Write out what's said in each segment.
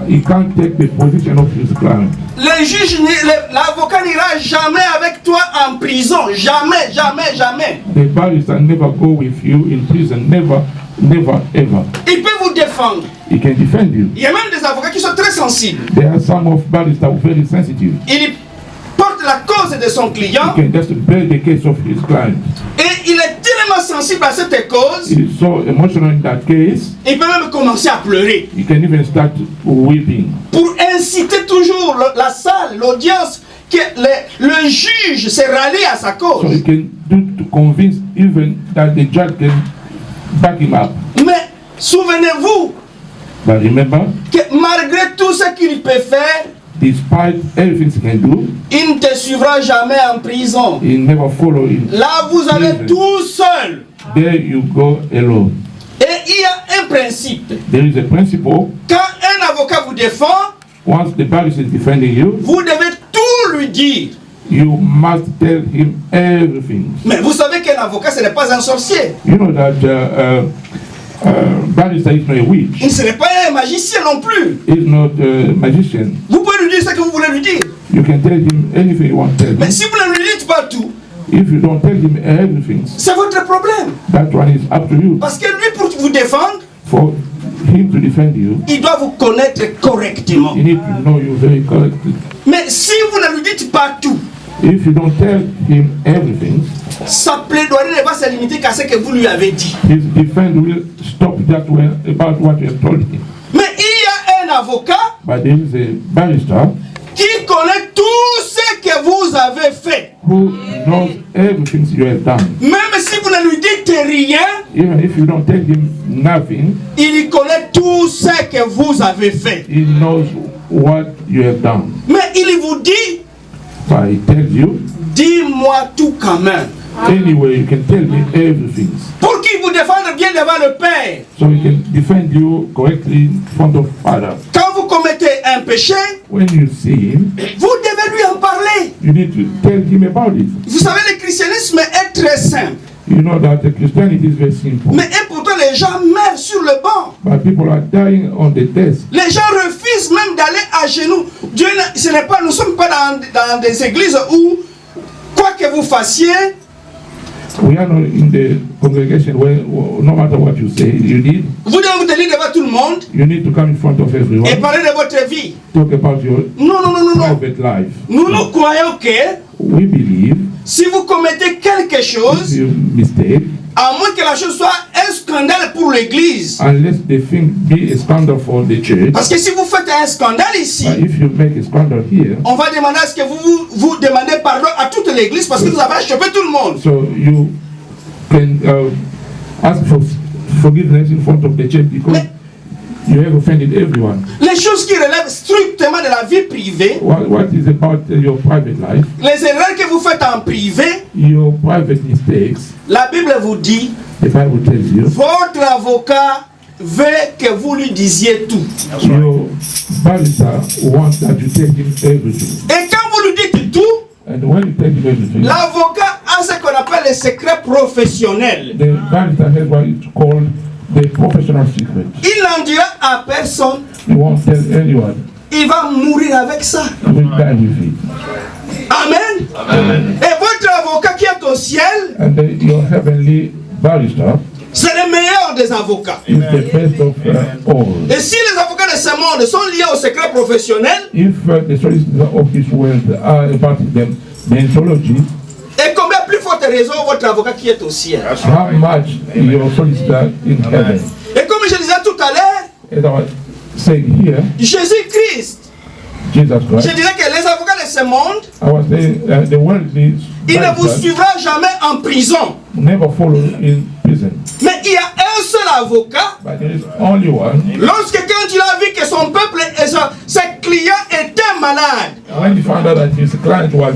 He can't take the position of his client. Le juge, l'avocat n'ira jamais avec toi en prison. Jamais, jamais, jamais. The barrister never go with you in prison. Never, never, ever. Il peut vous défendre. He can defend you. Il y a même des avocats qui sont très sensibles. There are some of barristers who are very sensitive. Il porte la cause de son client. He can just bear the case of his client. Et il est tellement sensible à cette cause. He is so emotional in that case. Il peut même commencer à pleurer. He can even start weeping. Pour inciter toujours la salle, l'audience, que le juge s'est rallié à sa cause. So he can do to convince even that the judge can back him up. Mais souvenez-vous But remember, que malgré tout ce qu'il peut faire, despite everything he can do, il ne te suivra jamais en prison. he never follow him. Là, vous allez tout seul. There you go alone. Et il y a un principe. There is a principle. Quand un avocat vous défend, Once the barrister is defending you, vous devez tout lui dire. you must tell him everything. Mais vous savez qu'un avocat, ce n'est pas un sorcier. You know that barrister is not a witch. Il ne serait pas un magicien non plus. He's not a magician. Vous pouvez lui dire ce que vous voulez lui dire. You can tell him anything you want to tell Mais him. si vous ne lui dites pas tout, If you don't tell him everything, c'est votre problème. that one is up to you. Parce que lui, pour vous défendre, For him to defend you, il doit vous connaître correctement. he needs to know you very correctly. Mais si vous ne lui dites pas tout, If you don't tell him everything, sa plaidoirie ne va se limiter qu'à ce que vous lui avez dit. his defense will stop that way about what you have told him. Mais il y a un avocat But there is a barrister qui connaît tout ce que vous avez fait. who knows everything you have done. Même si vous ne lui dites rien, Even if you don't tell him nothing, il connaît tout ce que vous avez fait. he knows what you have done. Mais il vous dit, But he tells you, dis-moi tout quand même. anyway, you can tell me everything. Pour qu'il vous défende bien devant le Père. So he can defend you correctly in front of Father. Quand vous commettez un péché, When you see him, vous devez lui en parler. you need to tell him about it. Vous savez, le christianisme est très simple. You know that the Christianity is very simple. Mais et pourtant, les gens meurent sur le banc. But people are dying on the desk. Les gens refusent même d'aller à genoux. Dieu, ce n'est pas, nous ne sommes pas dans des églises où, quoi que vous fassiez, We are not in the congregation where no matter what you say, you vous devez vous tenir devant tout le monde need to come in front of et everyone, parler de votre vie. talk about your Non, non, non, non, non. private life. Nous croyons que We believe si vous commettez quelque if chose, you mistake, à moins que la chose soit un scandale pour l'église. unless the thing be a scandal for the church, Parce que si vous faites un scandale ici, but if you make a scandal here, on va demander à ce que vous demandez pardon à toute l'église parce que vous avez chopé tout le monde. so you can ask for forgiveness in front of the church because you have offended everyone. Les choses qui relèvent strictement de la vie privée, What is about your private life, les erreurs que vous faites en privé, your private mistakes, la Bible vous dit, the Bible tells you, votre avocat veut que vous lui disiez tout. your barrister wants that you tell him everything. Et quand vous lui dites tout, And when you tell him everything, l'avocat a ce qu'on appelle les secrets professionnels. the barrister has what is called the professional secret. Il n'en dira à personne, He won't tell anyone. il va mourir avec ça. He will die with it. Amen. Amen. Et votre avocat qui est au ciel, And your heavenly barrister c'est le meilleur des avocats. is the best of all. Et si les avocats de ce monde sont liés au secret professionnel, If the solicitors of this world are about them, the anthology, et combien plus forte raison votre avocat qui est au ciel. how much your solicitor in heaven? Et comme je disais tout à l'heure, As I was saying here, Jésus-Christ, Jesus je Christ, dirais que les avocats de ce monde, I was saying the worldly il ne vous barrister suivra jamais en prison. never follow in prison. Mais il y a un seul avocat, But there is only one. lorsque quand il a vu que son peuple et ses clients étaient malades, When he found out that his client was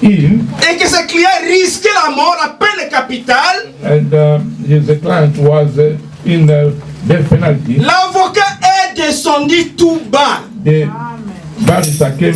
ill et que ses clients risquaient la mort à peine capitale, and his client was in death penalty, l'avocat est descendu descendu tout bas. The barrister came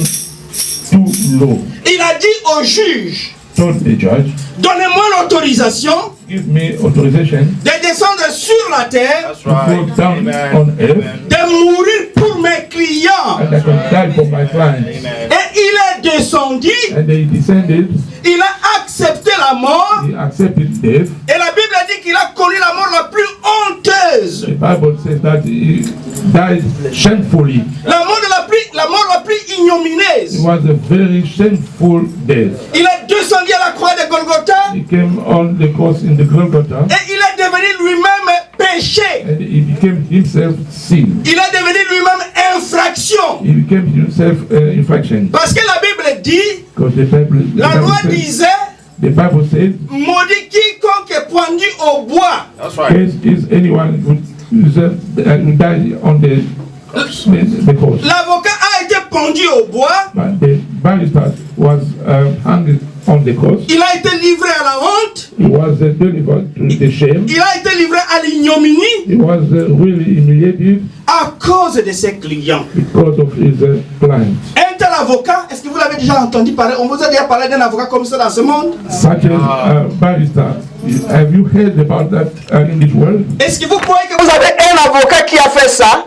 too low. Il a dit au juge, Told the judge, donnez-moi l'autorisation give me authorization de descendre sur la terre, That's to go right. down Amen. on earth, Amen. de mourir pour mes clients. and I can die for my clients. Amen. Et il est descendu, And they descended, il a accepté la mort. he accepted death. Et la Bible dit qu'il a connu la mort la plus honteuse. The Bible says that he died shamefully. La mort la plus It ignominieuse. was a very shameful death. Il est descendu à la croix de Golgotha He came on the cross in the Golgotha, et il est devenu lui-même péché. and he became himself sin. Il est devenu lui-même infraction. He became himself infraction. Parce que la Bible dit, Because the Bible disait, the Bible says, maudit quiconque est pendu au bois. That's right. is anyone who died on the cross. L'avocat a été pendu au bois. But the barrister was hung on the cross. Il a été livré à la honte. He was delivered to the shame. Il a été livré à l'ignominie He was really humiliated à cause de ses clients. because of his clients. Un tel avocat, est-ce que vous l'avez déjà entendu parler? On vous a déjà parlé d'un avocat comme ça dans ce monde? Such a barrister. Have you heard about that in this world? Est-ce que vous croyez que vous avez un avocat qui a fait ça?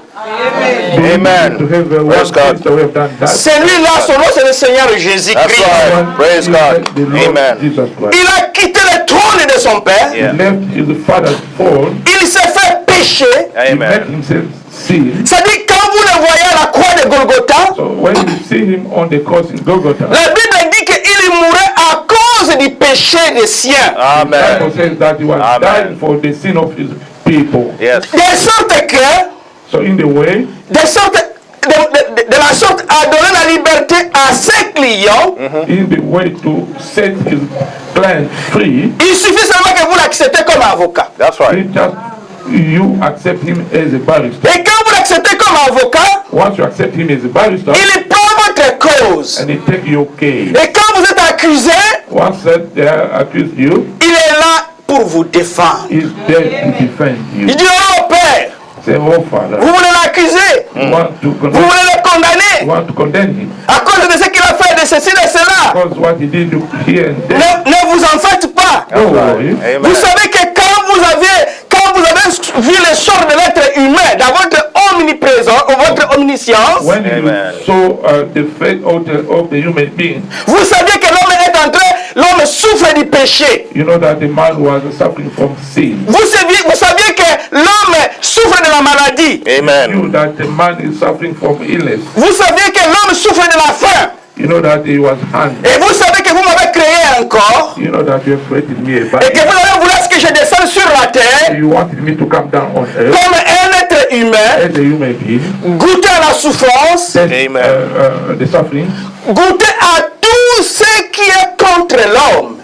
Amen. To have one Praise God. barrister who have done that. Celui-là, son nom c'est le Seigneur That's Jésus-Christ. right. Praise God. The Lord Amen. Jesus Christ. Il a quitté le trône de son père. Yeah. He left his father's throne. Il s'est fait pécher. He made Amen. himself sin. C'est-à-dire quand vous le voyez à la croix de Golgotha, So when you see him on the cross in Golgotha, la Bible dit qu'il mourait à cause du péché des siens. the Bible Amen. says that he was Amen. dying for the sin of his people. Yes. De sorte que, So in the way, de la sorte à donner la liberté à ses clients, in the way to set his client free, il suffit seulement que vous l'acceptez comme avocat. That's right. it just you accept him as a barrister. Et quand vous l'acceptez comme avocat, Once you accept him as a barrister, il prend votre cause. and he take your case. Et quand vous êtes accusé, Once that they accuse you, il est là pour vous défendre. he's there to defend you. Il dit, oh Père, Say, oh Father, vous voulez l'accuser, you want to vous condemn, voulez le you condamner want to condemn him à cause de ce qu'il a fait, de ceci, de cela. because what he did here and there. Ne vous en faites pas. Don't worry. Amen. Vous savez que quand vous avez vu le sort de l'être humain dans votre omniprésence ou votre omniscience, When Amen. you saw the fate of the human being, vous saviez que l'homme souffre du péché. you know that the man was suffering from sin. Vous saviez que l'homme souffre de la maladie. You Amen. that the man is suffering from illness. Vous saviez que l'homme souffre de la faim. You know that he was hungry. Et vous savez que vous m'avez créé un corps. You know that you have created me a Et body. que vous avez voulu que je descende sur la terre You wanted me to come down on earth comme un être humain, as a human being, goûter à la souffrance, test Amen. the suffering, goûter à tout ce qui est contre l'homme.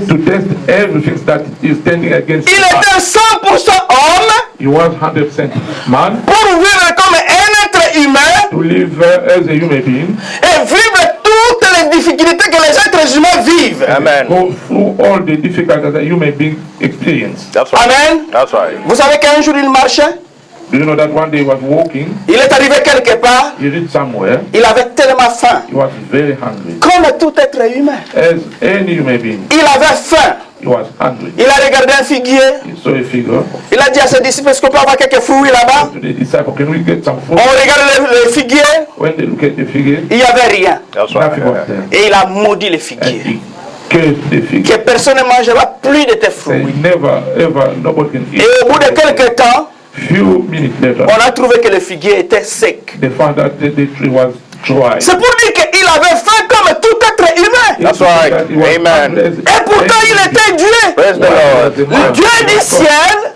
to test everything that is standing against Il us. était 100% homme He was 100% man pour vivre comme un être humain to live as a human being, et vivre toutes les difficultés que les êtres humains vivent. Amen. go through all the difficulties that a human being experience. That's right. Amen. That's right. Vous savez qu'un jour il marchait, Do you know that one day he was walking, il est arrivé quelque part, he reached somewhere, il avait tellement faim, he was very hungry. comme tout être humain. As any human being, Il avait faim. he was hungry. Il a regardé un figuier. He saw a figure Il a dit à ses disciples, est-ce qu'on peut avoir quelques fruits là-bas? to the disciple, can we get some food? On regarde le figuier, When they look at the figure, il n'y avait rien. That's nothing was right. there. Et il a maudit le And figuier. he cursed the Que figure. personne ne mangera plus de tes Say, fruits. never, ever, nobody can eat. Et au bout de quelques temps, Few minutes later, on a trouvé que le figuier était sec. they found that the tree was dry. C'est pour dire qu'il avait faim comme tout être humain. That's right. That he was Amen. hungry as Et pourtant il était Dieu. Praise the Lord. Le Dieu du ciel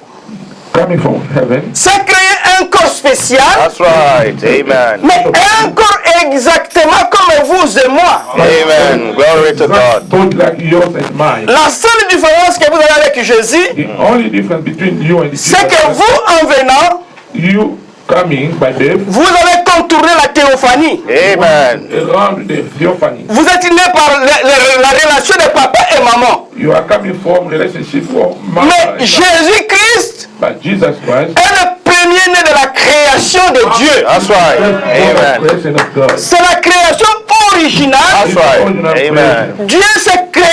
coming from heaven, s'est créé un corps spécial, That's right. Amen. mais un corps exactement comme vous et moi. Amen. Glory to God. both like yours and mine. La seule différence que vous avez avec Jésus, The only difference between you and c'est que Jesus, vous, en venant, you coming by death vous avez contourné la théophanie. Amen. around the theophany. Vous êtes né par la relation de papa et maman. You are coming from relationship of mother Mais and father. Jésus-Christ But Jesus Christ est le premier premier-né de la création de Dieu. That's right. Amen. Creation of God. C'est la création originale. That's right. Amen. Dieu s'est créé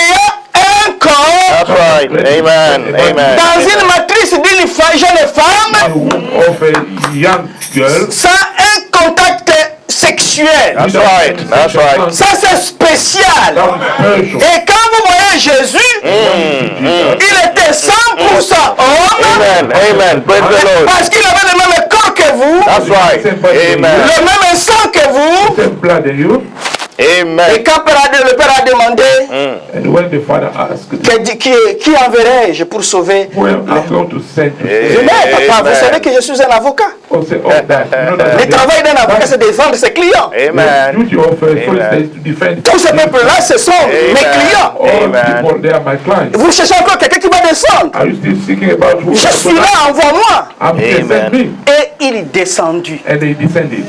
un corps That's right. Amen. Amen. dans une matrice d'une jeune femme The womb of a young girl. sans un contact sexuel. That's right. That's right. Ça c'est spécial. That was special. Et quand vous voyez Jésus, il était 100% homme Amen. Amen. Praise the Lord. parce qu'il avait le même corps que vous, That's right. Amen. le même sang que vous. Same blood in you. Et Amen. quand le Père a demandé, And when the father asked, qui enverrai-je pour sauver? where I'm going to send you? Je dis, mais papa, vous Amen. savez que je suis un avocat. Oh, say, oh, that. You know that. Le travail d'un avocat, c'est de défendre ses clients. The Amen. duty of a Amen. solicitor is to defend Tous ces peuples-là, ce sont mes clients. all Amen. people. They are my clients. Vous cherchez encore quelqu'un qui va descendre. Are you still seeking about who? Je suis là, envoie-moi. I'm here, send Amen. me. Et il est descendu. And they descended.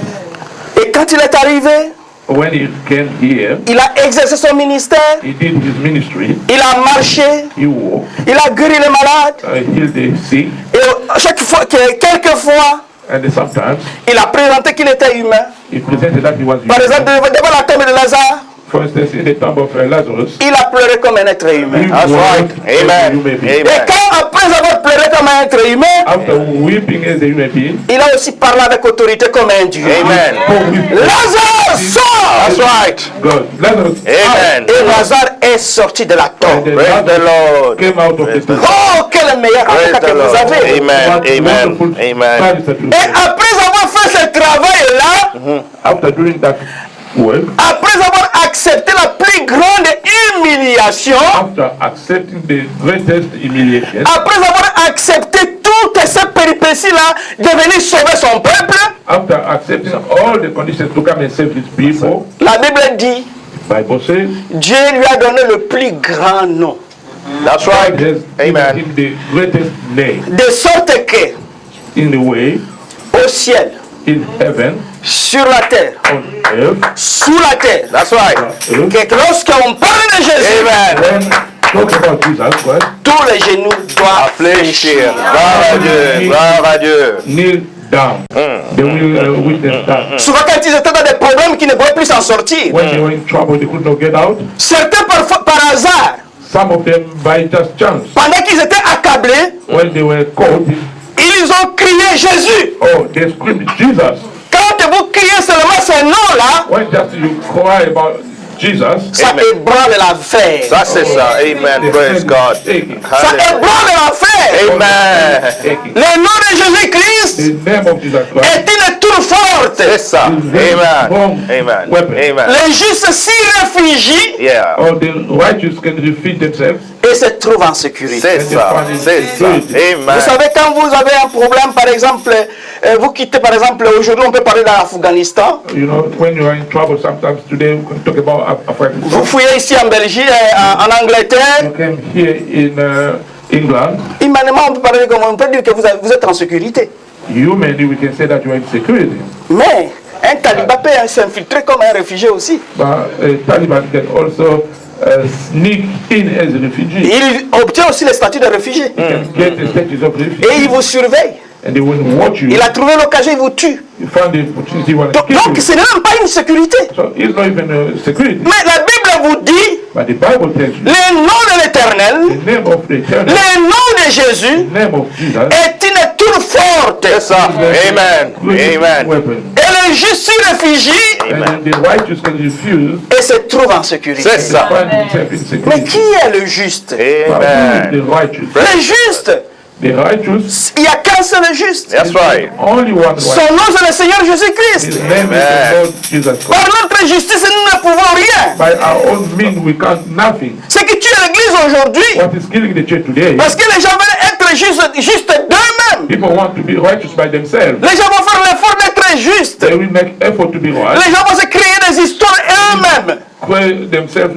Et quand il est arrivé, When he came here, il a exercé son ministère, he did his ministry. il a marché, He walked, il a guéri les malades. healed the sick, Et chaque fois, quelquefois, and sometimes il a présenté qu'il était humain. he presented that he was Par human. exemple, devant la tombe de Lazare, For instance, in the tomb of Lazarus, il a pleuré comme un être humain. he That's right. wept as a Amen. human being. Et Amen. quand, après avoir pleuré comme un être humain, After weeping as a human being, il a aussi parlé avec autorité comme un Dieu. Amen. oh, weep. Lazare, sort! That's right. God, Lazarus, Amen. Et Lazare est sorti de la and tombe. the Praise the Lazarus Lord. came out of the Praise the tomb. Oh, quel meilleur Praise avocat the que vous Lord. avez. Amen. What Amen. wonderful Amen. barrister to Et say. après avoir fait ce travail-là, After doing that work, après avoir accepté la plus grande humiliation, after accepting the greatest humiliation, après avoir accepté toutes ces péripéties-là de venir sauver son peuple, after accepting all the conditions to come and save his people, la Bible dit, Bible says, Dieu lui a donné le plus grand nom. That's God right. has given Amen. him the greatest name De sorte que, in the way, au ciel, in heaven, sur la terre, on earth, sous la terre, That's right. earth. que lorsqu'on parle de Jésus, Amen. When talk about Jesus Christ, tous les genoux doivent Fléchir. Gloire à Dieu. Gloire à Dieu. kneel down. They will witness that. Souvent quand ils étaient dans des problèmes qui ne pouvaient plus s'en sortir, When they were in trouble, they could not get out. certains parfois par hasard, Some of them by just chance. pendant qu'ils étaient accablés, When they were caught, ils ont crié Jésus. oh, they screamed Jesus. Quand vous criez seulement ce nom-là, When just you cry about Jesus, ça Amen. ébranle l'affaire. Ça c'est ça. Amen. Praise God. shaking. Ça Hallelujah. ébranle l'affaire. Amen. Shaking. Le nom de Jésus-Christ The name of Jesus Christ est une tour forte. C'est ça. Amen. Amen. Weapon. Amen. Les justes s'y réfugient Yeah. all the righteous can defeat themselves. et se trouvent en sécurité. C'est ça. C'est ça. Vous Amen. savez, quand vous avez un problème, par exemple, vous quittez, par exemple, aujourd'hui, on peut parler d'Afghanistan. You know, when you are in trouble, sometimes today we can talk about Vous Afghanistan. fouillez ici en Belgique, en Angleterre. You came here in England. Humainement, on peut dire que vous êtes en sécurité. Humanly, we can say that you are in security. Mais un taliban peut s'infiltrer comme un réfugié aussi. But Taliban can also sneak in as a refugee. Il obtient aussi le statut de réfugié. You can get the status of refugee. Et il vous surveille. And they will watch you. Il a trouvé l'occasion, il vous tue. You found the opportunity, you want to Donc, kill you. ce n'est même pas une sécurité. So it's not even security. Mais la Bible vous dit But the Bible tells you le nom de l'Éternel, the name of the eternal, le nom de Jésus the name of Jesus, est une tour forte. C'est ça. Amen. great Amen. weapon. Et le juste s'y réfugie And then the righteous can refuse, et se trouve en sécurité. C'est ça. find himself in Mais security. qui est le juste? But who is Amen. the righteous? Le juste. The righteous, Il n'y a qu'un seul juste. That's right. only one Son righteous. nom c'est le Seigneur Jésus-Christ. His name is the Lord Jesus Christ. Par notre justice, nous ne pouvons rien. By our own means, we can't nothing. Ce qui tue l'Église aujourd'hui, What is killing the church today? parce que les gens veulent être juste d'eux-mêmes. People want to be righteous by themselves. Les gens vont faire l'effort d'être justes. They will make effort to be right, Les gens vont se créer des histoires eux-mêmes. create themselves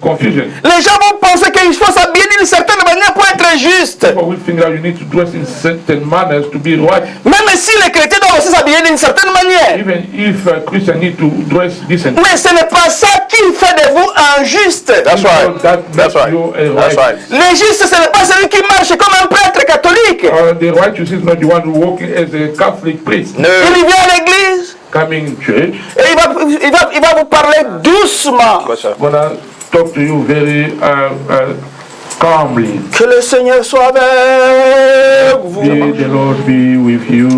confusion. Les gens vont penser qu'il faut s'habiller d'une certaine manière pour être d'être juste. People will think that you need to dress in certain manners to be right. Même si les chrétiens doivent aussi s'habiller d'une certaine manière. Even if Christians need to dress decently. Mais ce n'est pas ça qui fait de vous injuste. That's right. That That's right. you a That's right. Le juste, ce n'est pas celui qui marche comme un prêtre catholique. The righteous is not the one who walking as a Catholic priest, No. Il vient à l'église coming in church, et il va vous parler doucement. What's up? gonna talk to you very calmly. Que le Seigneur soit avec vous. May the Lord be with you.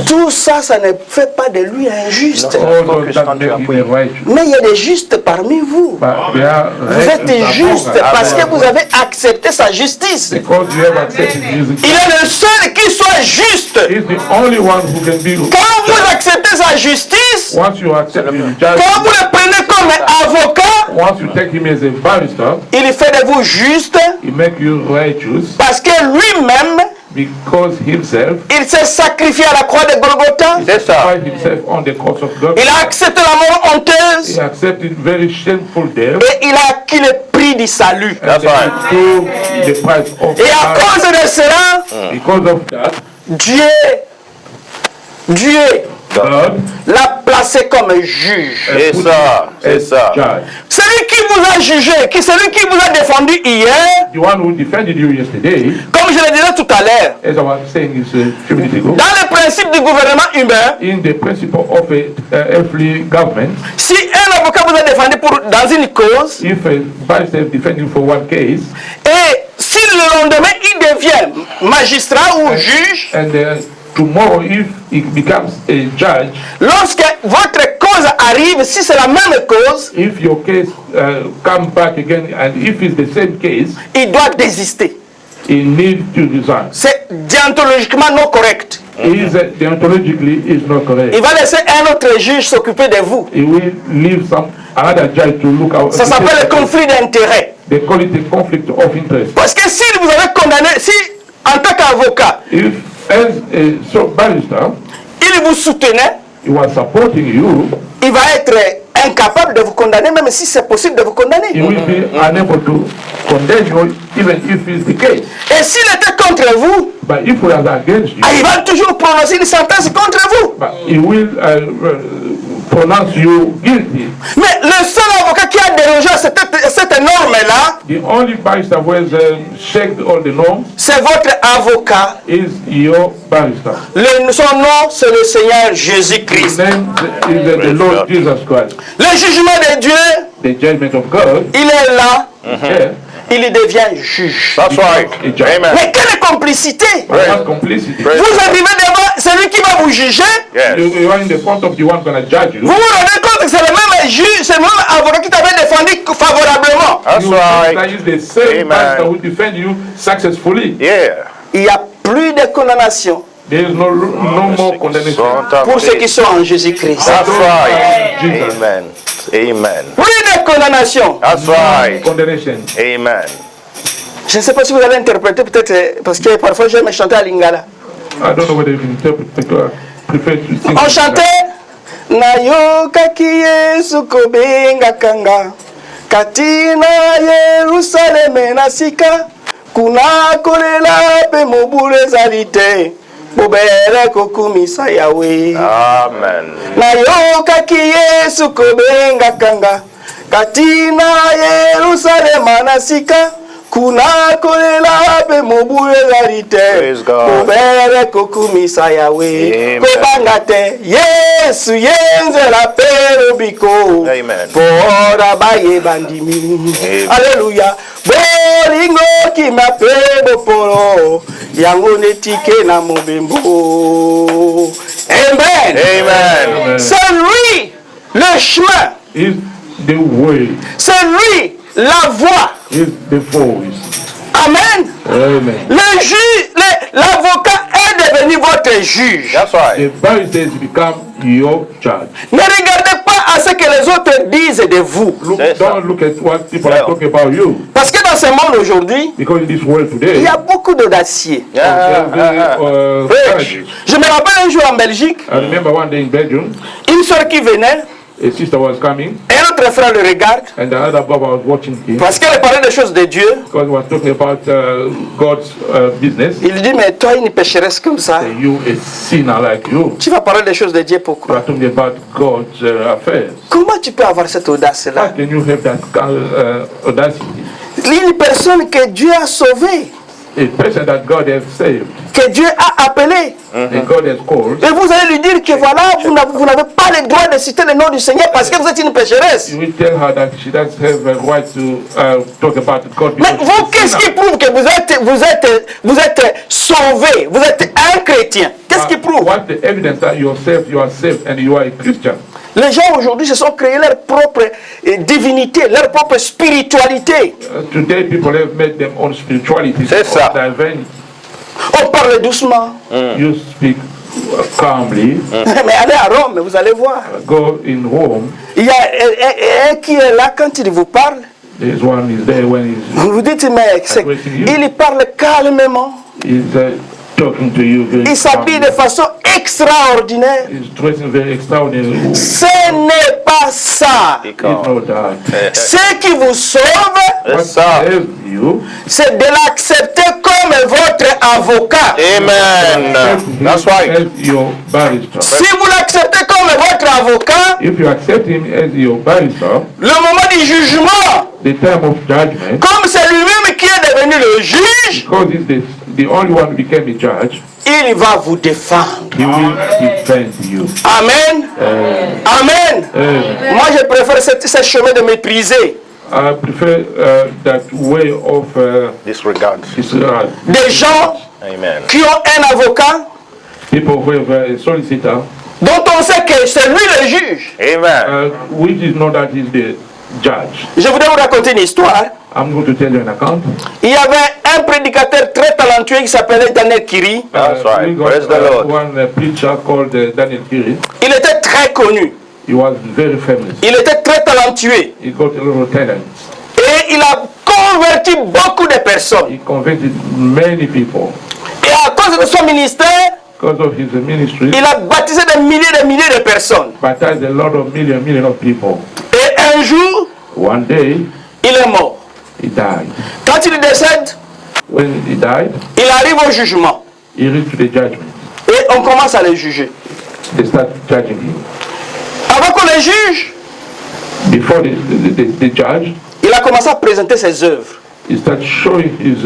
Tout ça, ça ne fait pas de lui injuste. Although that make him a righteous, Mais il y a des justes parmi vous. but there are Vous êtes juste parce que vous avez accepté sa justice. because you have accepted Jesus. Il est le seul qui soit juste. He's the only one who can be. Quand vous acceptez sa justice, Once you accept his quand judgment, vous le prenez comme avocat, once you take him as a barrister, il fait de vous juste he make you righteous parce que lui-même, because himself il s'est sacrifié à la croix de Golgotha. C'est ça. find himself on the cross of God. Il a accepté la mort honteuse He accepted very shameful death. et il a acquis le prix du salut. That's And right. he took the price of Et à cause de cela, because of that, Dieu God l'a placé comme juge. C'est ça. C'est ça. judge. Celui qui vous a jugé, celui qui vous a défendu hier, The one who defended you yesterday, comme je le disais tout à l'heure, as I was saying this a few minutes ago, dans le principe du gouvernement humain, in the principle of a earthly government, si un avocat vous a défendu dans une cause, if a barrister defends you for one case, et si le lendemain il devient magistrat ou juge, and tomorrow if he becomes a judge, lorsque votre cause arrive, si c'est la même cause, if your case comes back again and if it's the same case, il doit désister. he needs to resign. C'est déontologiquement non correct. Deontologically is not correct. Il va laisser un autre juge s'occuper de vous. He will leave another judge to look out. Ça s'appelle le conflit d'intérêts. They call it a conflict of interest. Parce que si vous avez condamné, si en tant qu'avocat, If as a barrister, il vous soutenait, he was supporting you, il va être incapable de vous condamner, même si c'est possible de vous he condamner. will be unable to condemn you even if it's the case. Et s'il était contre vous, But if he was against you, il va toujours prononcer une sentence contre vous. but he will pronounce you guilty. Mais le seul avocat qui a dérogé à cette norme-là, The only barrister who has checked all the norms c'est votre avocat. is your barrister. Son nom, c'est le Seigneur His Jésus-Christ. name is the Lord Jesus Christ. Le jugement de Dieu, The judgment of God, il est là, yeah, il devient juge. That's right. Amen. Mais quelle complicité! that's complicity. Vous arrivez devant celui qui va vous juger, Yes. You are in the front of the one going to judge you. vous vous rendez compte que c'est le même juge, c'est le même avocat qui t'avait défendu favorablement. That's You think that right. is the same Amen. pastor who defend you successfully. Yeah. Il n'y a plus de condamnation There is no more condemnation. pour ceux qui sont en Jésus-Christ. That's right. Jesus. Amen. Amen. Plus de condamnation. That's right. Condemnation. Amen. Je ne sais pas si vous allez interpréter peut-être, parce que parfois j'aime chanter à Lingala. I don't know whether you can interpret because I prefer to sing. On chantait Nayokaki Yesu kobenga kanga katina Yerusaleme nasika kuna kolela pe mobule zalite bobere kokumisa Yahweh. Amen. Nayokaki Yesu kobenga kanga katina Yerusaleme nasika kuna kolela pe mobule zalite Praise God. bobere kokumisa Yahweh. Amen. Kobanga te Yesu yenzela pero biko Amen. pora baye bandimi. Amen. Alléluia. Boringo ki mape boporo yango netike na mobembo. Amen. Amen. C'est lui le chemin, Is the way, c'est lui la voie. is the voice. Amen. Amen. Le juge, l'avocat est devenu votre juge. That's right. The barrister has become your judge. Ne regardez pas à ce que les autres disent de vous. Don't look at what people are talking about you. Parce que dans ce monde aujourd'hui, Because in this world il today, y a beaucoup d'audacieux. courageous. Je me rappelle un jour en Belgique, I remember one day in Belgium, une soeur qui venait, a sister was coming, Un autre frère le regarde and the other brother was watching him parce qu'elle parlait des choses de Dieu. because he was talking about God's business. Il lui dit, mais toi, une pécheresse comme ça, And you, a sinner like you, tu vas parler des choses de Dieu, you pourquoi? are talking about God's affairs. Comment tu peux avoir cette How audace-là? can you have that audacity? Une personne que Dieu a sauvée, A person that God has saved, que Dieu a appelée, and God has called, et vous allez lui dire que voilà, vous n'avez pas le droit de citer le nom du Seigneur parce que vous êtes une pécheresse. you will tell her that she doesn't have a right to talk about God. Mais because vous, she's a qu'est-ce qui sinner. prouve que vous êtes sauvé, vous êtes un chrétien? Qu'est-ce qui prouve? What's the evidence that you are saved and you are a Christian? Les gens aujourd'hui se sont créés leur propre divinité, leur propre spiritualité. Today people have made their own spirituality. C'est ça. Divine. On parle doucement. You speak calmly. Mais allez à Rome, vous allez voir. Go in Rome. Il y a un qui est là quand il vous parle. This one is there when Vous vous dites, mais il parle calmement. he's talking to you. Very Il s'habille de calmly. façon extraordinaire. He's dressing very extraordinary. Ce n'est pas ça. It's not that. Ce qui vous sauve, What ça. saves you? c'est de l'accepter comme votre avocat. Amen. That's right. As your barrister. Si vous l'acceptez comme votre avocat, If you accept him as your barrister, le moment du jugement, the time of judgment, comme c'est lui-même qui est devenu le juge, because he's the only one who became a judge, il va vous défendre. he will defend you. Amen. Amen. Moi, je préfère ce chemin de mépriser I prefer that way of Disregard. disregard. des gens Amen. qui ont un avocat People who have a solicitor, dont on sait que c'est lui le juge. Amen. which is not that he's the judge. Je voudrais vous raconter une histoire. I'm going to tell you an account. Il y avait un prédicateur très talentueux qui s'appelait Daniel Kiri. That's right. We got, Praise the Lord. one preacher called Daniel Kiri. Il était très connu. He was very famous. Il était très talentueux. He got a lot of talent. Et il a converti beaucoup de personnes. He converted many people. Et à cause de son ministère, Because of his ministry, il a baptisé des milliers de personnes. baptized a lot of million of people. Et un jour, One day, il est mort. he died. Quand il décède, When he died, il arrive au jugement. he reached to the judgment. Et on commence à le juger. They start judging him. Avant qu'on le juge, Before the judge, il a commencé à présenter ses œuvres. he starts showing his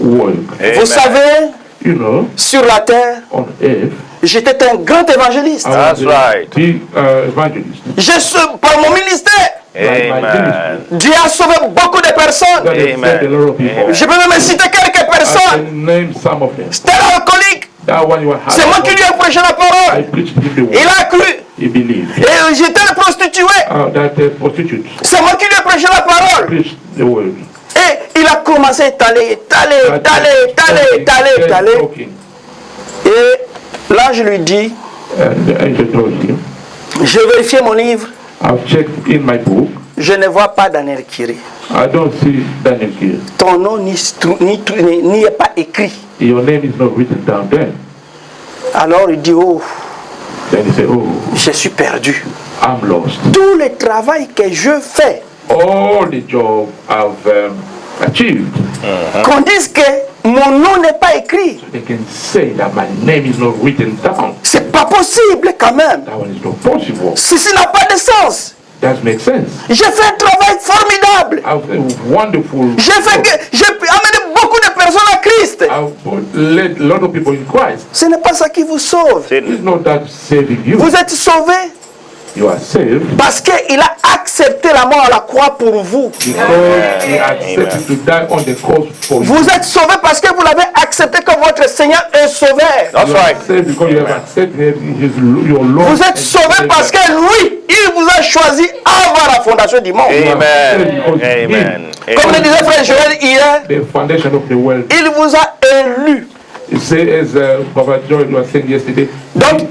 work. Vous savez, You know, sur la terre, on earth, j'étais un grand évangéliste. I was That's a right. big evangelist. Par mon ministère, Amen. Dieu a sauvé beaucoup de personnes. God has Amen. saved a lot of people. Amen. Je peux même citer quelques I personnes. can name some of them. C'était l'alcoolique. That one you were C'est moi qui lui ai prêché la I parole. preached him the word. Il a cru. He believed. Et j'étais le prostitué. That prostitute C'est moi qui lui ai prêché la parole. preached the word. Et il a commencé à étaler. Talking. Et là, je lui dis, And the angel told him, j'ai vérifié mon livre. I've checked in my book. Je ne vois pas Daniel Kiri. I don't see Daniel here. Ton nom n'y est pas écrit. Your name is not written down there. Alors il dit, oh, Then he said, oh, je suis perdu. I'm lost. Tout le travail que je fais, All the job I've achieved, qu'on dise que mon nom n'est pas écrit. they can say that my name is not written down. C'est pas possible quand même. That one is not possible. Ceci n'a pas de sens. That makes sense. J'ai fait un travail formidable. I've wonderful. J'ai amené beaucoup de personnes à Christ. I've led a lot of people in Christ. Ce n'est pas ça qui vous sauve. It's not that saving you. Vous êtes sauvés You are saved parce qu'il a accepté la mort à la croix pour vous. because he accepted to die on the cross for you. Vous êtes sauvés parce que vous l'avez accepté comme votre Seigneur et Sauveur. That's You are right. saved because you have accepted your Lord. Vous êtes sauvés parce que lui, il vous a choisi avant la fondation du monde. Amen. Amen. Comme le disait Frère Joël hier, The foundation of the world. il vous a élu. You say, as Baba Joy was saying yesterday, Donc,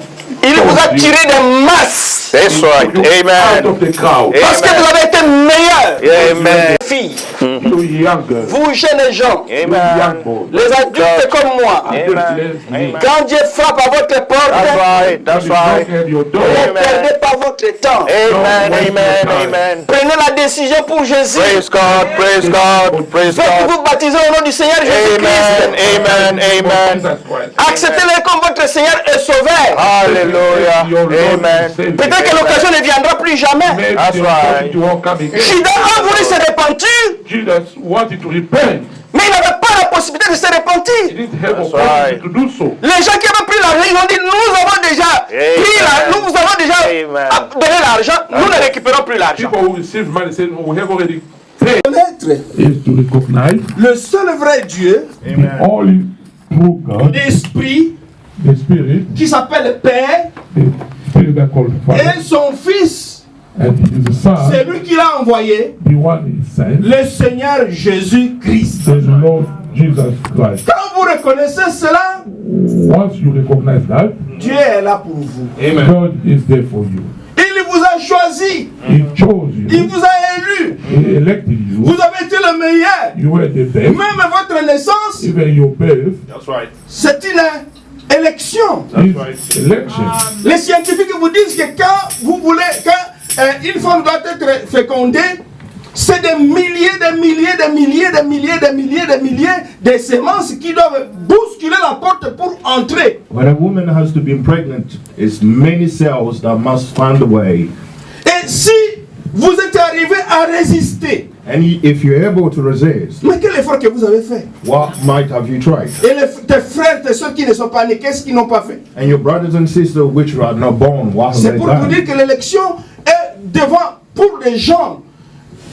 il vous a tiré des masses. That's right. out Amen. of the crowd. Parce que vous avez été meilleurs. Amen. Filles, You younger, vous jeunes gens, you Amen. young boy. les adultes comme moi, Amen. Amen. quand Dieu frappe à votre porte, That's right. That's You right. knock at your door. ne perdez pas votre votre temps. Amen, amen, amen. Prenez la décision pour Jésus. Praise God, praise God, praise God. Faites-vous baptiser au nom du Seigneur Amen, Jésus-Christ. amen, amen. Jesus Christ. Acceptez-le comme votre Seigneur et Sauveur. Hallelujah, Your Lord amen. and Savior. Peut-être que l'occasion ne viendra plus jamais. Maybe That's the right. opportunity won't come again. Judas a voulu se repentir, Jesus wanted to repent. mais il n'avait pas la possibilité de se He repentir. didn't have That's opportunity right. to do so. Les gens qui avaient pris l'argent, ils ont dit, nous avons déjà pris nous avons déjà Amen. donné l'argent, nous ne récupérons plus l'argent. People who received money said, oh, we have already paid. Connaître Is to recognize le seul vrai Dieu, the only true God, l'Esprit, the Spirit, qui s'appelle Père, the Spirit that called Father, et son Fils, and the Son, c'est lui qui l'a envoyé, the one He sent, le Seigneur Jésus-Christ. the Lord Jesus Christ. Quand vous reconnaissez cela, Once you recognize that, Dieu est là pour vous. God is there for you. Il vous a choisi, He chose il you, vous a élu, He elected vous you, avez été le meilleur. you were the best, Même votre naissance, even your birth c'est une élection. is election. Les scientifiques vous disent que quand vous voulez, quand une femme doit être fécondée, c'est des milliers de semences qui doivent bousculer la porte pour entrer. When a woman has to be pregnant, it's many cells that must find a way. Et si vous êtes arrivé à résister, And if you're able to resist, mais quel effort que vous avez fait? what might have you tried? Et tes frères, tes soeurs qui ne sont pas nés, qu'est-ce qu'ils n'ont pas fait? And your brothers and sisters which are not born, what have C'est they pour vous dire done? que l'élection est devant pour les gens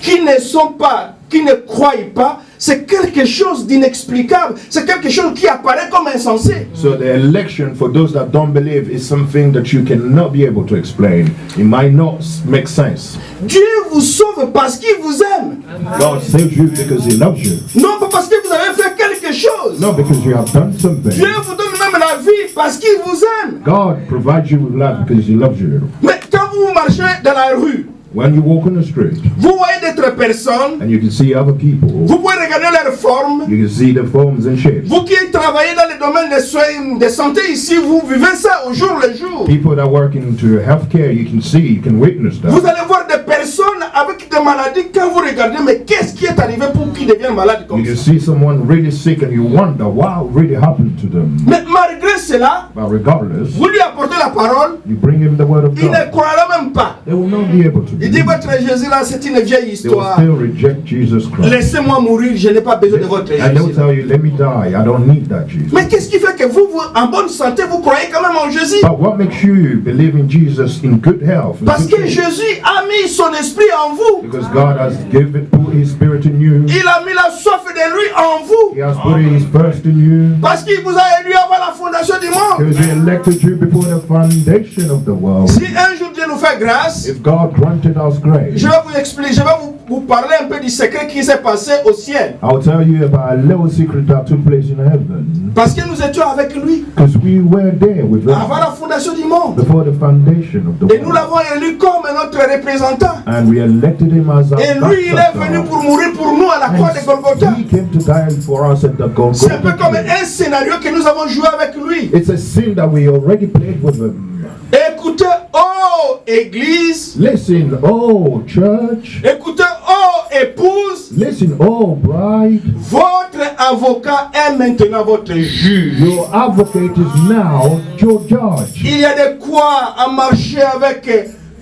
qui ne sont pas, qui ne croient pas. C'est quelque chose d'inexplicable. C'est quelque chose qui apparaît comme insensé. So the election for those that don't believe is something that you cannot be able to explain. It might not make sense. Dieu vous sauve parce qu'il vous aime. God saves you because He loves you, Non pas parce que vous avez fait quelque chose. not because you have done something. Dieu vous donne même la vie parce qu'il vous aime. God provides you with life because He loves you. Mais quand vous marchez dans la rue, When you walk on the street vous voyez d'autres personnes, and you can see other people, vous pouvez regarder leur forme. you can see the forms and shapes. Vous qui travaillez dans le domaine des soins de santé ici, vous vivez ça au jour le jour. People that work into healthcare, you can see, you can witness Vous that. allez voir des personnes avec des maladies quand vous regardez, mais qu'est-ce qui est arrivé pour qu'ils deviennent malades comme You can ça? see someone really sick and you wonder what really happened to them. Mais malgré cela, But regardless, vous lui apportez la parole, you bring him the word of il ne God. croira même pas. They will not be able to Il dit, believe. votre Jésus là, c'est une vieille They will histoire. still reject Jesus Christ. Laissez-moi mourir, je n'ai pas besoin de votre And they'll Jésus. tell you, let me die. I don't need that Jesus. Mais qu'est-ce qui fait que vous, en bonne santé, vous croyez quand même en Jésus? But what makes you believe in Jesus in good health? in Parce good que shape? Jésus a mis son esprit en vous. Because God has given put His Spirit in you. Il a mis la soif de lui en vous. He has put His thirst in you. Parce qu'il vous a élu avant la fondation du monde. Because He elected you before the foundation of the world. Si un jour Dieu nous fait grâce, If God granted us grace, je vais vous expliquer, je vais vous parler un peu du secret qui s'est passé au ciel. I'll tell you about a little secret that took place in heaven. Parce que nous étions avec lui Because we were there with avant him la fondation du monde. before the foundation of the Et nous world. l'avons élu comme notre représentant. And we elected him as our Et lui, il est venu pour mourir pour nous à la croix de Golgotha. He came to die for us at the C'est un peu comme Golgotha. un scénario que nous avons joué avec lui. It's a sin that we already played with him. Écoutez, oh Église, Listen, oh church. écoutez, oh épouse, Listen, oh bride. votre avocat est maintenant votre juge. Your advocate is now your judge. Il y a de quoi à marcher avec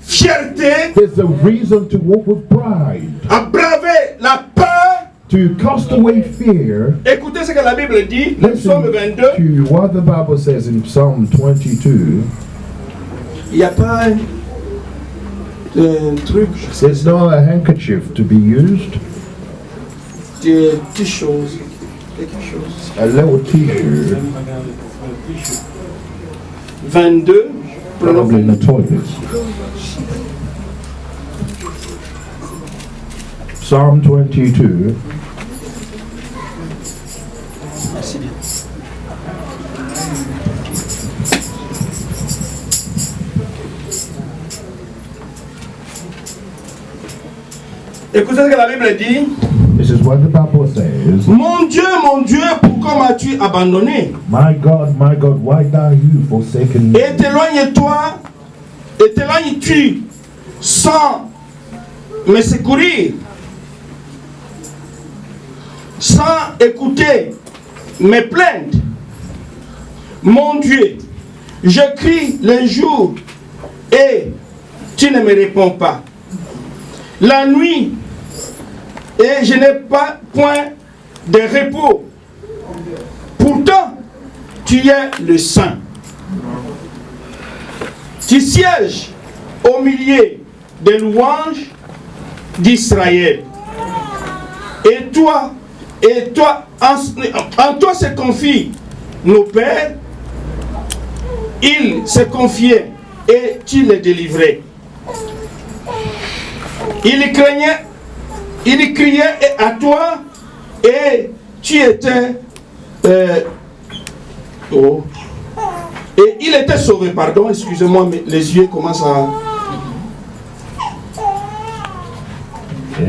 fierté, There's a reason to walk with pride. à braver la peur. To cast away fear. Écoutez ce que la Bible dit, Listen Psaume 22. to what the Bible says in Psalm 22. Il n'y a pas un truc, There's not a handkerchief to be used. des petites choses, quelque chose. A little t-shirt, 22, probably in the toilet. Psalm 22. Écoutez ce que la Bible dit. This is what the Bible says. Mon Dieu, pourquoi m'as-tu abandonné? My God, why thou you forsaken me? Et t'éloignes-tu sans me secourir, sans écouter mes plaintes. Mon Dieu, je crie le jour et tu ne me réponds pas. La nuit et je n'ai pas point de repos. Pourtant, tu es le Saint. Tu sièges au milieu des louanges d'Israël. Et toi, en toi se confient nos pères. Ils se confiaient et tu les délivrais. Ils criaient à toi et tu étais et il était sauvé, pardon, excusez-moi, mais les yeux commencent à...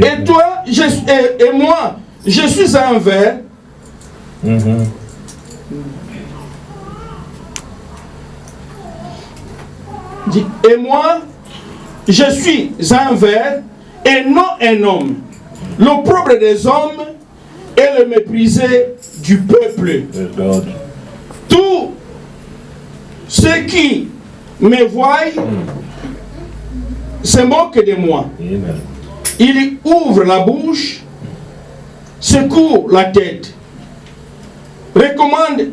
Et toi, et moi, je suis un ver. Et moi, je suis un ver et non un homme. L'opprobre des hommes et le méprisé du peuple. Tous ceux qui me voient se moquent de moi. Ils ouvrent la bouche, secouent la tête. Recommande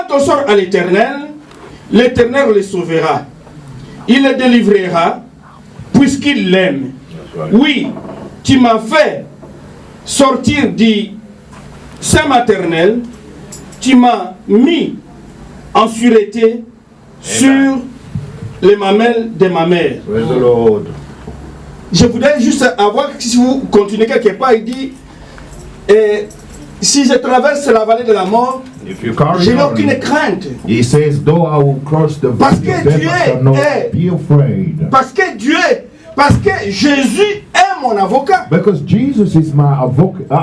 ton sort à l'Éternel. L'Éternel le sauvera. Il le délivrera puisqu'il l'aime. Oui, tu m'as fait sortir du sein maternel. Tu m'as mis en sûreté sur les mamelles de ma mère. Je voudrais juste avoir, si vous continuez quelque part, il dit, si je traverse la vallée de la mort, je n'ai aucune crainte. He says, though I will cross the valley of death, I shall not be afraid. Parce que Jésus est mon avocat. Because Jesus is my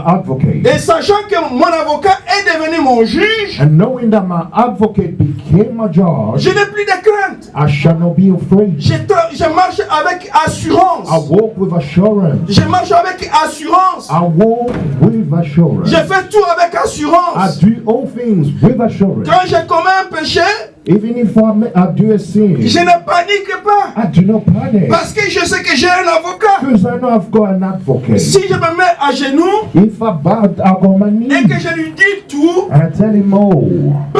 advocate. Et sachant que mon avocat est devenu mon juge, And knowing that my advocate became a judge, je n'ai plus de crainte. I shall not be afraid. Je marche avec assurance. I walk with assurance. Je marche avec assurance. I walk with assurance. Je fais tout avec I assurance. do all things with assurance. Quand je commets un péché, Even if I do a sin, je ne panique pas. I do not panic. Parce que je sais que j'ai un avocat. Because I know I've got an advocate. Si je me mets à genoux If I bow on my et knee que je lui dis tout, and I tell him, oh, peu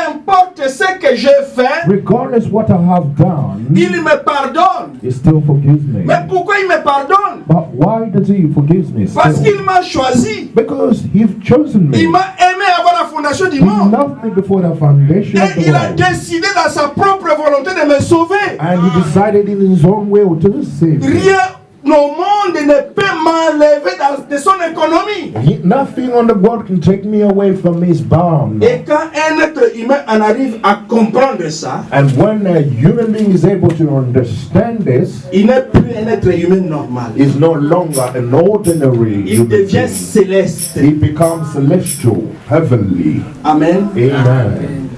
importe ce que j'ai fait, regardless what I have done, il me pardonne. he still forgives me. Mais pourquoi il me pardonne? But why does he forgive me Parce still? qu'il m'a choisi. Because he's chosen me. Il m'a aimé avant la fondation du He monde. loved me before the foundation of Et the il a world. décidé dans sa propre volonté de me sauver. And he decided in his own will to save me. Rien au monde ne peut m'enlever de son économie. Nothing on the world can take me away from his bound. Et quand un être humain en arrive à comprendre ça, And when a human being is able to understand this, il n'est plus un être humain normal. he's no longer an ordinary Il human devient being. céleste. He becomes celestial, heavenly. Amen. Amen.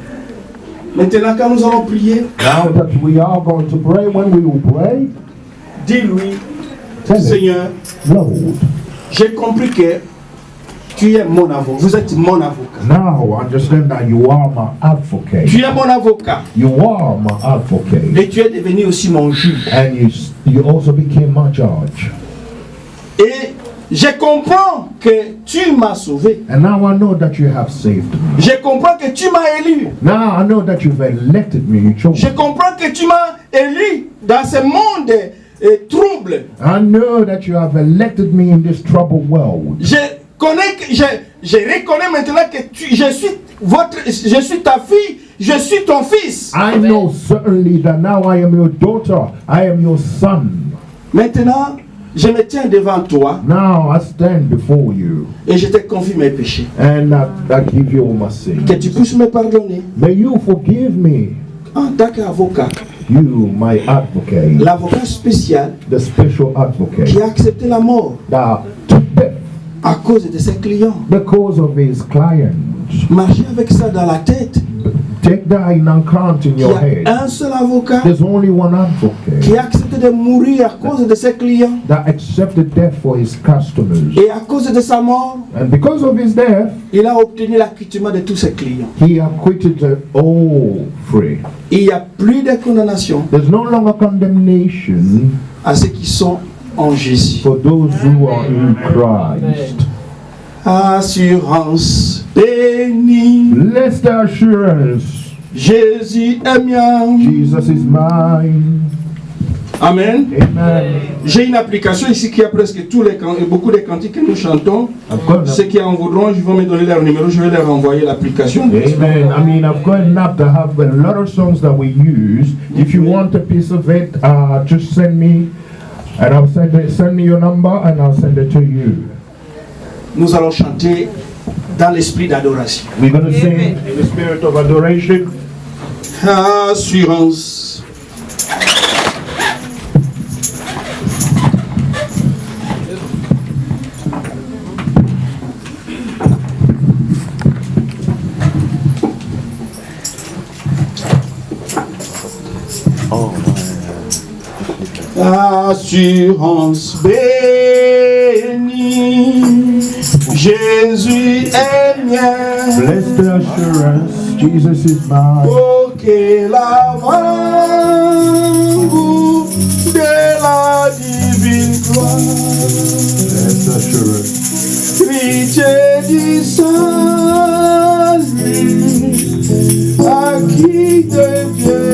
Maintenant, quand nous allons prier, Now that we are going to pray, when we will pray, dis-lui, tell him, Seigneur, Lord, j'ai compris que tu es mon avocat. Vous êtes mon avocat. now understand that you are my advocate. Tu es mon avocat. You are my advocate. Et tu es devenu aussi mon juge. And you also became my judge. Et je comprends que tu m'as sauvé. And now I know that you have saved me. Je comprends que tu m'as élu. Now I know that you've elected me. You chose Je me. comprends que tu m'as élu dans ce monde trouble. I know that you have elected me in this troubled world. Je reconnais maintenant que je suis ta fille, je suis ton fils. I know certainly that now I am your daughter. I am your son. Maintenant, je me tiens devant toi Now I stand before you et je te confie mes péchés. and I give you all my sins. Que tu puisses me pardonner May you forgive me, en tant qu'avocat. you, my advocate, L'avocat spécial the special advocate qui a accepté la mort that took death à cause de ses clients. because of his client. Marcher avec ça dans la tête, Take that and count in Il y your a head. un seul avocat There's only one advocate qui a accepté de mourir à cause de ses clients that accepted death for his customers. et à cause de sa mort, And because of his death, il a obtenu l'acquittement de tous ses clients. he acquitted all three. Il n'y a plus de condamnation There's no longer condemnation à ceux qui sont en Jésus. for those who are in Christ. Assurance bénie, Blessed assurance, Jésus est mien. Jesus is mine. Amen. Amen. J'ai une application ici qui a presque tous les beaucoup de cantiques que nous chantons. I've got Ceux qui en voudront, je vais me donner leur numéro, je vais leur envoyer l'application. Amen. I mean, I've got an app that have a lot of songs that we use. If you want a piece of it, just send me, and I'll send me your number, and I'll send it to you. Nous allons chanter dans l'esprit d'adoration. We're going to sing in the spirit of adoration. Assurance. Assurance bénie, Jésus est mien. Blessed assurance, Jesus is mine. Oh, que l'avant-goût de la divine gloire, Blessed assurance, héritier du salut, acquis de Dieu,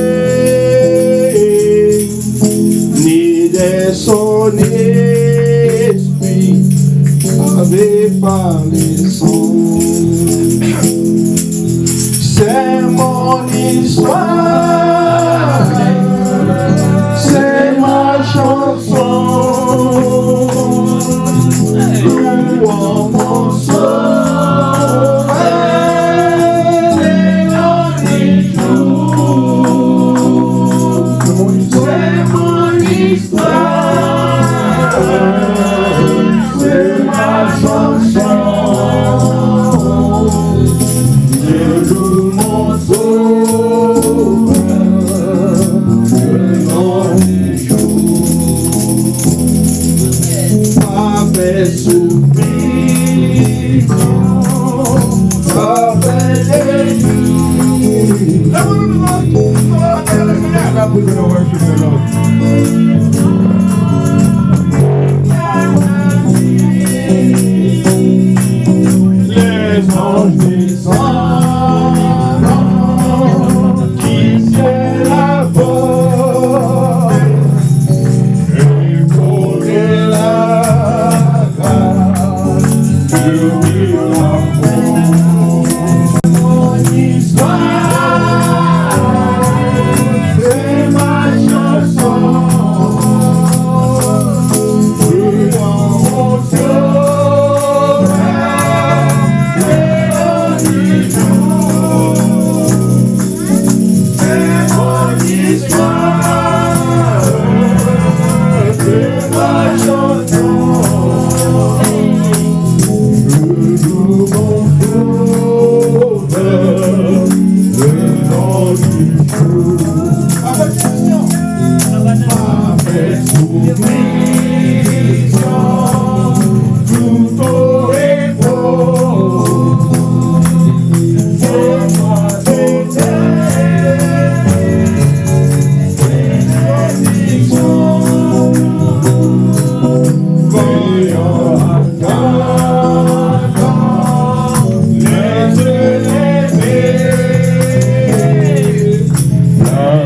ni de son esprit, avait parlé son. C'est mon histoire, c'est ma chanson. Louons mon sauveur, les derniers jours. C'est mon histoire, c'est ma chanson. Je loue mon sauveur, le nom du jour. Parfait souffrir, parfait délivré. Now we're going to worship the Lord. Les anges descendent, qui c'est la voix, et pour la grâce, je vis l'amour. Mon histoire, c'est ma chanson. Dans mon sauveur, c'est mon histoire, c'est ma chanson. Je loue mon sauveur, le nom du jour. Parfait soumission, tout au repos. C'est moi bénédiction. Voyons attendant les yeux levés,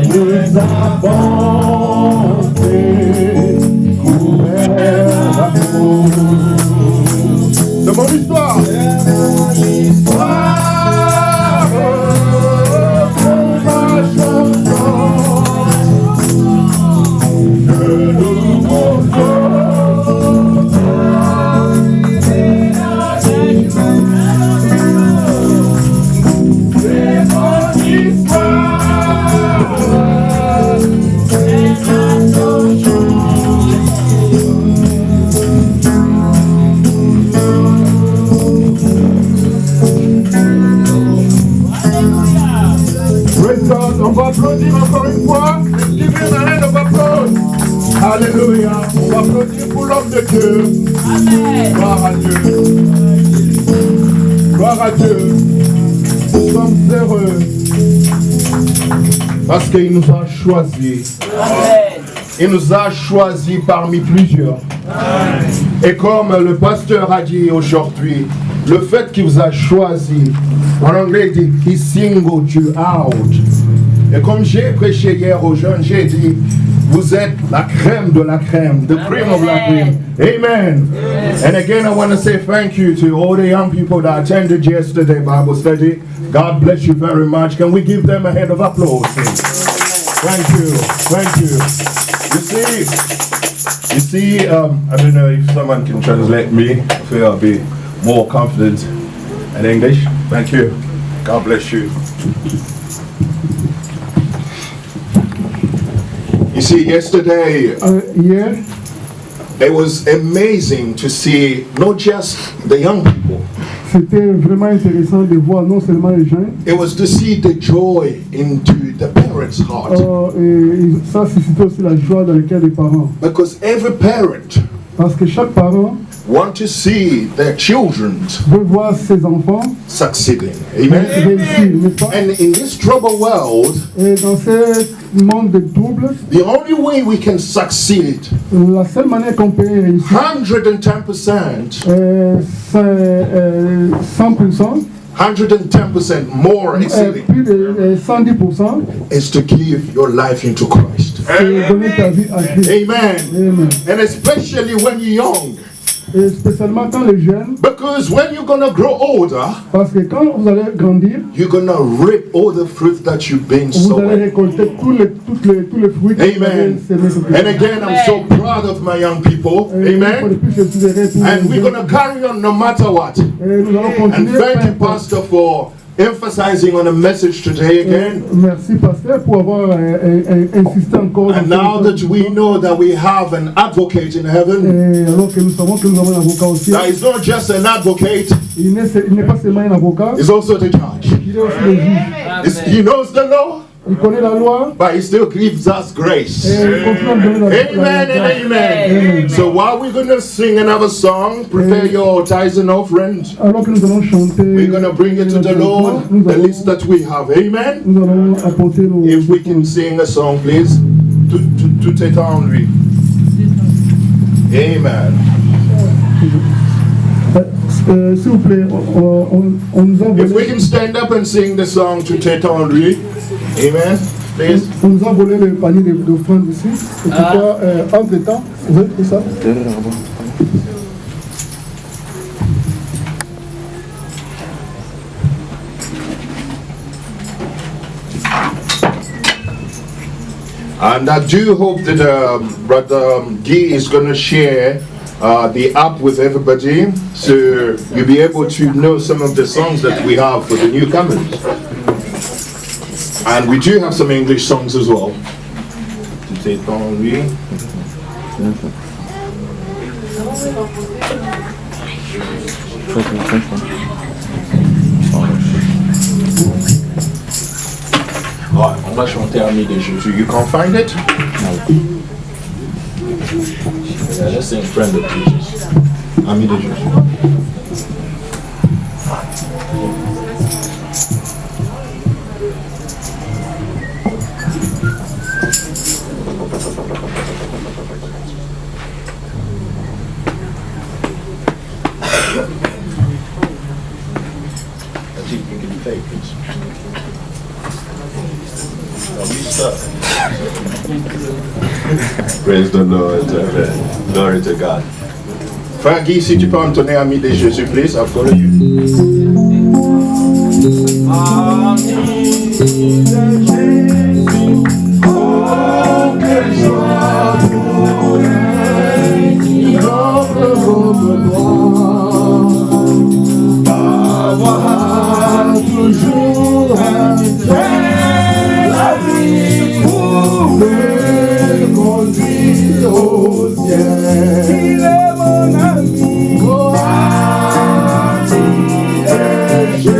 nous avons couvert l'amour. C'est mon histoire. Histoire, c'est ma chanson. Je loue mon sauveur, c'est mon histoire, c'est ma Alléluia. On va applaudir pour l'homme de Dieu. Amen. Gloire à Dieu. Gloire à Dieu. Nous sommes heureux parce qu'il nous a choisis. Amen. Il nous a choisis parmi plusieurs. Amen. Et comme le pasteur a dit aujourd'hui, le fait qu'il vous a choisi, en anglais il dit « He singled you out ». Et comme j'ai prêché hier aux jeunes, j'ai dit « Vous êtes la crème de la crème, the cream of la cream ». Amen. And again I want to say thank you to all the young people that attended yesterday Bible study. God bless you very much. Can we give them a hand of applause? Thank you. Thank you. You see, I don't know if someone can translate me. I feel I'll be more confident in English. Thank you. God bless you. You see, yesterday, it was amazing to see not just the young people. C'était vraiment intéressant de voir non seulement les jeunes. It was to see the joy into the parents' heart. Et ça suscitait aussi la joie dans le cœur des parents. Because every parent Parce que chaque parent want to see their children veut voir ses enfants succeeding. Amen. réussir, n'est-ce pas? And in this troubled world, Et dans ce monde de troubles, the only way we can succeed, la seule manière qu'on peut réussir, 110%, 100%, 110% more exceeding, plus de 110%, is to give your life into Christ. c'est donner ta vie à Christ. Amen. Amen. And especially when you're young. Et spécialement quand les jeunes, Because when you're gonna grow older, parce que quand vous allez grandir, you're gonna reap all the fruit that you've been vous allez sowing. récolter tous les fruits que vous avez Amen. semés depuis And again, I'm so proud of my young people. Amen. And we're gonna carry on no matter what. Nous allons And continuer. thank you, Pastor, for emphasizing on a message today again. Merci, pasteur, pour avoir insisté encore. And now that we know that we have an advocate in heaven, alors que nous savons que nous avons un avocat aussi. that is not just an advocate, Il n'est pas seulement un avocat, he's also the judge. il est aussi le juge. He knows the law, Il connaît la loi. but he still gives us grace. Et il continue à donner la Amen and amen. So while we're going to sing another song, prepare your tithes and offerings. Alors que nous allons chanter, We're going to bring it to the Lord, the list that we have. Amen. nous allons apporter nos. If we can sing a song, please. Tout est en lui. Amen. S'il vous plaît, on nous a If we volé. can stand up and sing the song Tout est en lui. Amen. Please. On nous a volé le panier d'offrandes ici. Et pourquoi, entre-temps, vous avez fait ça? And I do hope that Brother Guy is going to share the app with everybody, so you'll be able to know some of the songs that we have for the newcomers. And we do have some English songs as well. Tout est en lui. Ouais, on va chanter Ami de Jésus. You can't find it? Yeah, let's sing Friend of Jesus. Ami de Jésus. I think you can take this. Praise the Lord. Glory to God. Frère Guy, si tu peux entonner Ami de Jésus, please, I'll follow you. Ami de Jésus, oh, quelle joie pour elle, notre gloire, avoir toujours un la vie pour me conduire au ciel. Il est mon ami, oh, ami de Jésus.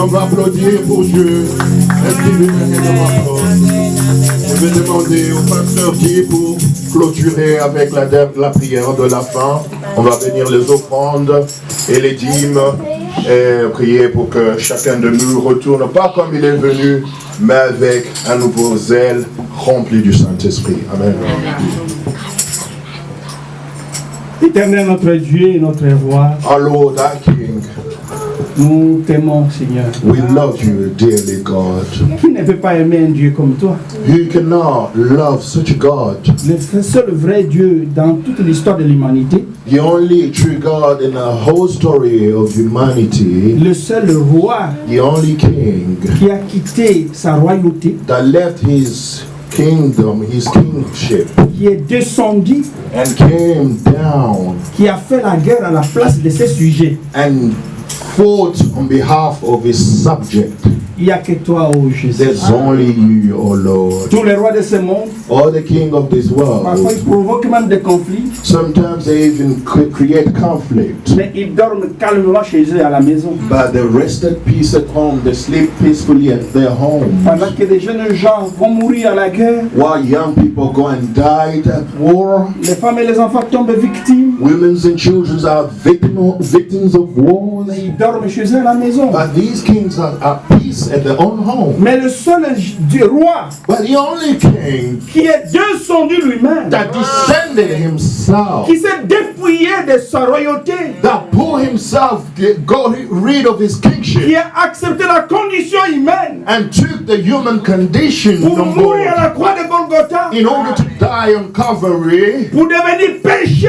On va applaudir pour Dieu. Je vais demander au pasteur Guy pour clôturer avec la prière de la fin. On va bénir les offrandes et les dîmes et prier pour que chacun de nous retourne pas comme il est venu, mais avec un nouveau zèle rempli du Saint-Esprit. Amen. Éternel notre Dieu et notre roi, Our Lord, our King, nous t'aimons Seigneur. we love you dearly, God. Qui ne peut pas aimer un Dieu comme toi? You cannot love such a God. Le seul vrai Dieu dans toute l'histoire de l'humanité. The only true God in the whole story of humanity. Le seul roi The only king qui a quitté sa royauté, that left his kingdom, his kingship, qui est descendu, and came down qui a fait la guerre à la place de ses sujets. and fought on behalf of his subject. Il n'y a que toi, oh Jésus. There's only you, O Lord. Tous les rois de ce monde, Or the king of this parfois ils world. provoquent même des conflits, Sometimes they even create conflict. mais ils dorment calmement chez eux à la maison. But they rest at peace at home. They sleep peacefully at their home. Pendant que des jeunes gens vont mourir à la guerre, While young people go and die at war, les femmes et les enfants tombent victimes, women and children are victims of wars. mais ils dorment chez eux à la maison. But these kings are at peace at their own home. Mais le seul du roi But the only king qui est descendu lui-même, that descended himself, qui s'est dépouillé de sa royauté, that pulled himself, got rid of his qui kingship, a accepté la condition humaine and took the human condition pour on mourir à board la croix de Golgotha, in order to die on Calvary, pour devenir péché,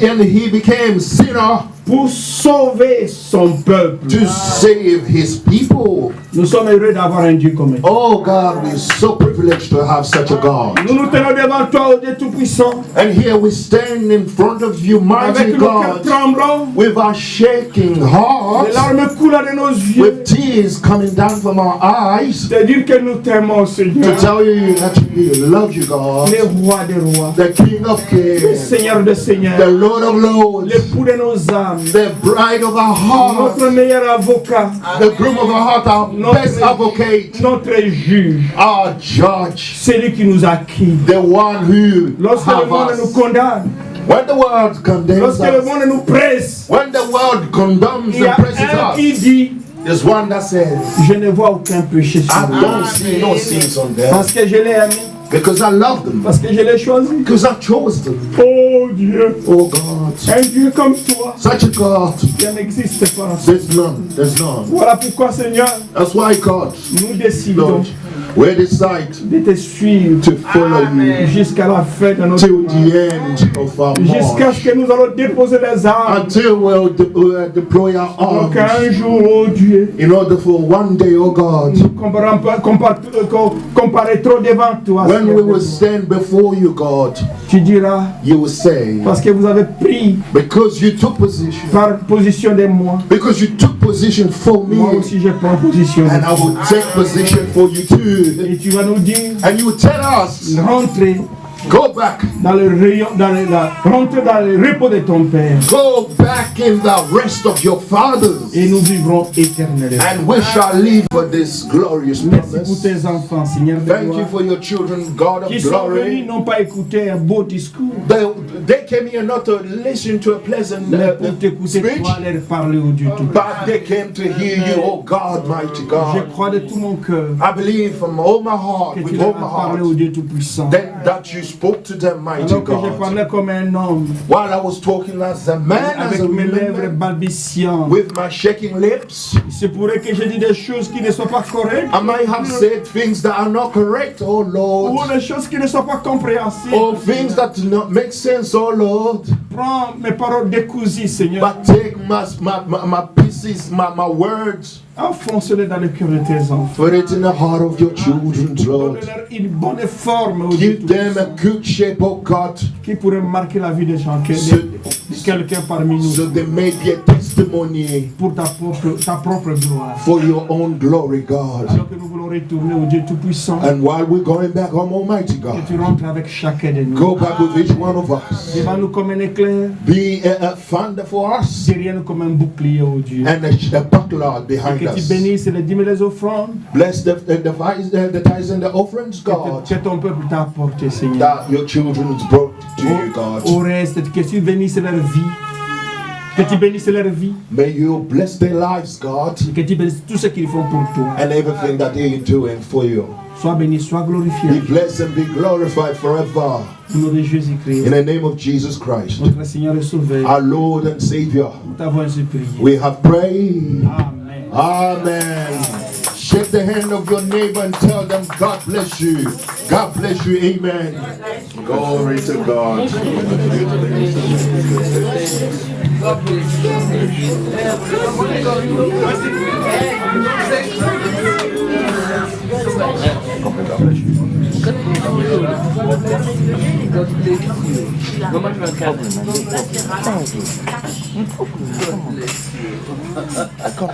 and he became sinner pour sauver son peuple. to save his people. Nous sommes heureux d'avoir un Dieu comme lui. Oh God, we're so privileged to have such a God. Nous nous tenons devant toi, ô Dieu Tout-Puissant, And here we stand in front of you, mighty avec nos cœurs God, tremblants, with our shaking les hearts, larmes coulant de nos yeux, with tears coming down from our eyes, de dire que nous t'aimons, to Seigneur, tell you that we love you, God, les rois des rois, the King of le Kings, Seigneur de the seigneurs, Lord of Lords, l'époux de nos âmes, the bride of our heart, notre meilleur avocat, the groom of our heart, our best advocate, notre juge, our judge, celui qui nous a acquis. the one who Lorsque le have monde nous us. condamne, When the world condemns lorsque le us, monde nous presse, when the world God condemns Il y a and presses un qui us. dit, There's one that says, je ne vois aucun péché sur I lui. don't see no sins on them Parce que je l'ai aimé, because I love them, parce que je l'ai choisi. because I chose them. Oh Dieu, Oh God, un Dieu comme toi, such a God, il n'existe pas. there's none, there's none. Voilà pourquoi, Seigneur, That's why, God, nous décidons Lord, we decide de te suivre to follow you jusqu'à la fin de notre till vie. the end of our Jusqu'à march, ce que nous allons déposer les armes. until we'll deploy our Donc un arms, jour, oh Dieu, in order for one day, oh God, nous comparaîtrons devant toi. when we Seigneur. will stand before you, God, Tu diras, you will say, parce que vous avez pris because you took position, par position de moi, because you took position for moi me, aussi je prends position. and I will take position for you too. Et tu vas nous dire, And you will tell us, rentrez go back, dans le rayon, rentrez dans le repos de ton Père. go back in the rest of your fathers, Et nous vivrons éternellement. and we shall live for this glorious Merci pour promise. tes enfants, Seigneur de Thank you gloire, for your children, God qui of sont venus, glory. n'ont pas écouté un beau discours, They came here not to listen to a pleasant mais pour t'écouter, speech, toi, leur parler au Dieu tout. but they came to hear you, oh God, mighty Je God. crois de tout mon cœur I believe from all my heart, que tu with leur all my as parlé heart, au Dieu Tout-Puissant. that you spoke to them, mighty Alors que je God. parlais comme un homme, While I was talking as a man, as avec a mes lèvres woman, balbutiantes, with my shaking lips, c'est pourrait que je dise des choses qui ne soient pas correctes, I might have said things that are not correct, oh ou Lord, des choses qui ne soient pas compréhensibles. or things that do not make sense, oh Lord. Prends mes paroles décousues, Seigneur, But take my pieces, my words, enfonce-les dans le cœur de tes enfants. put it in the heart of your children, Lord. Donne-leur une bonne forme, au Dieu Give them a Tout-Puissant, good shape, oh God, qui pourrait marquer la vie des gens, so, de quelqu'un parmi nous, so they may be a testimony pour ta propre gloire. for your own glory, God. Alors que nous voulons retourner au Dieu Tout-Puissant, And while we're going back home, Almighty que God, tu rentres avec chacun de nous. go back with each one of us. Devant nous comme un éclair, Be a thunder for us derrière nous comme un bouclier, oh Dieu. and a buckler Et behind que tu us. bénisses les dîmes et les offrandes Bless the tithes and the offerings, God, que ton peuple t'a apporté, Seigneur. that your children brought to you, Au God. reste, que tu bénisses leur vie. Que tu bénisses leur vie. May you bless their lives, God, Et que tu bénisses tout ce qu'ils font pour toi. and everything that they are doing for you. Sois béni, sois glorifié. Be blessed and be glorified forever. Au nom de Jésus-Christ, In the name of Jesus Christ, notre Seigneur et Sauveur, our Lord and Savior, nous t'avons ainsi prié. we have prayed. Amen. Amen. Shake the hand of your neighbor and tell them, God bless you. God bless you. Amen. Glory to God. D'accord.